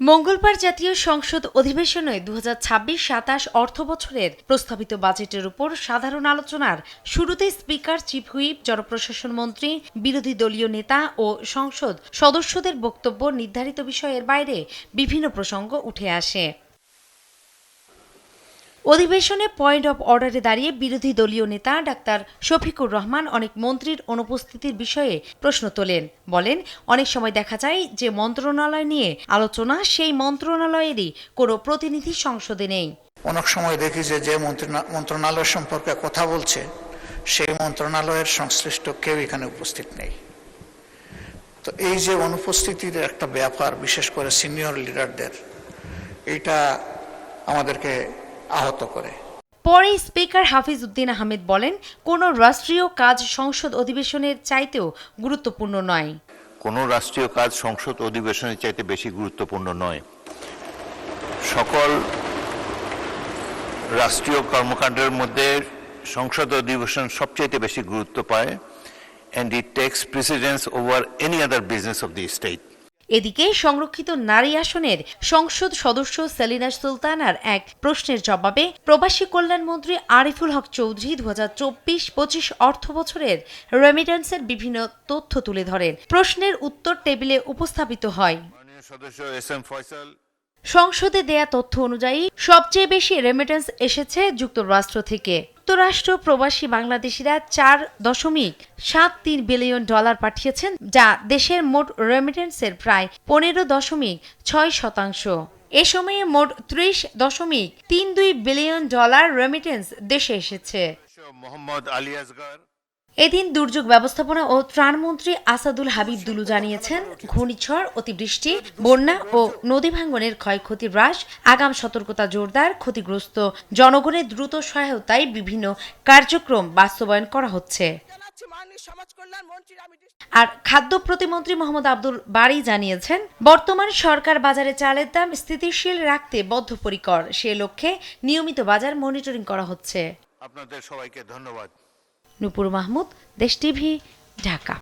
মঙ্গলবার জাতীয় সংসদ অধিবেশনে 2026-27 অর্থবছরের প্রস্তাবিত বাজেটের উপর সাধারণ আলোচনার শুরুতে স্পিকার, চিফ হুইপ, জনপ্রশাসন মন্ত্রী, বিরোধী দলীয় নেতা ও সংসদ সদস্যদের বক্তব্য নির্ধারিত বিষয়ের বাইরে বিভিন্ন প্রসঙ্গ উঠে আসে। অধিবেশনে পয়েন্ট অব অর্ডারে দাঁড়িয়ে বিরোধী দলীয় নেতা ডাক্তার শফিকুর রহমান অনেক মন্ত্রীর অনুপস্থিতির বিষয়ে প্রশ্ন তোলেন। বলেন, অনেক সময় দেখা যায় যে মন্ত্রণালয় নিয়ে আলোচনা সেই মন্ত্রণালয়েরই কোনো প্রতিনিধি সংসদে নেই। অনেক সময় দেখি যে মন্ত্রণালয় সম্পর্কে কথা বলছে সেই মন্ত্রণালয়ের সংশ্লিষ্ট কেউ এখানে উপস্থিত নেই। তো এই যে অনুপস্থিতির একটা ব্যাপার, বিশেষ করে সিনিয়র লিডারদের, এটা আমাদেরকে আহত করে। পরে স্পিকার হাফিজ উদ্দিন আহমেদ বলেন, কোনো রাষ্ট্রীয় কাজ সংসদ অধিবেশনের চাইতেও গুরুত্বপূর্ণ নয়। কোনো রাষ্ট্রীয় কাজ সংসদ অধিবেশনের চাইতে বেশি গুরুত্বপূর্ণ নয়। সকল রাষ্ট্রীয় কর্মকাণ্ডের মধ্যে সংসদ অধিবেশন সবচাইতে বেশি গুরুত্ব পায়, and it takes precedence over any other business of the state. এদিকে সংরক্ষিত নারী আসনের সংসদ সদস্য সেলিনা সুলতানার এক প্রশ্নের জবাবে প্রবাসী কল্যাণ মন্ত্রী আরিফুল হক চৌধুরী 2024-25 অর্থবছরের রেমিটেন্সের বিভিন্ন তথ্য তুলে ধরেন। প্রশ্নের উত্তর টেবিলে উপস্থাপিত হয়। সংসদে দেয়া তথ্য অনুযায়ী সবচেয়ে বেশি রেমিটেন্স এসেছে যুক্তরাষ্ট্র থেকে। যুক্তরাষ্ট্র প্রবাসী বাংলাদেশিরা $4.73 বিলিয়ন পাঠিয়েছেন, যা দেশের মোট রেমিটেন্সের প্রায় 15.6%। এ সময়ে মোট $30.32 বিলিয়ন রেমিটেন্স দেশে এসেছে। এদিন দুর্যোগ ব্যবস্থাপনা ও ত্রাণমন্ত্রী আসাদুল হাবিব দুলু জানিয়েছেন, ঘূর্ণিঝড়, অতিবৃষ্টি, বন্যা ও নদী ভাঙ্গনের ক্ষয়ক্ষতি হ্রাস, আগাম সতর্কতা জোরদার, ক্ষতিগ্রস্ত জনগণের দ্রুত সহায়তায় বিভিন্ন কার্যক্রম বাস্তবায়ন করা হচ্ছে। আর খাদ্য প্রতিমন্ত্রী মোহাম্মদ আব্দুল বারী জানিয়েছেন, বর্তমান সরকার বাজারে চালের দাম স্থিতিশীল রাখতে বদ্ধপরিকর। সে লক্ষ্যে নিয়মিত বাজার মনিটরিং করা হচ্ছে। আপনাদের সবাইকে ধন্যবাদ। নূপুর মাহমুদ, দেশ টিভি, ঢাকা।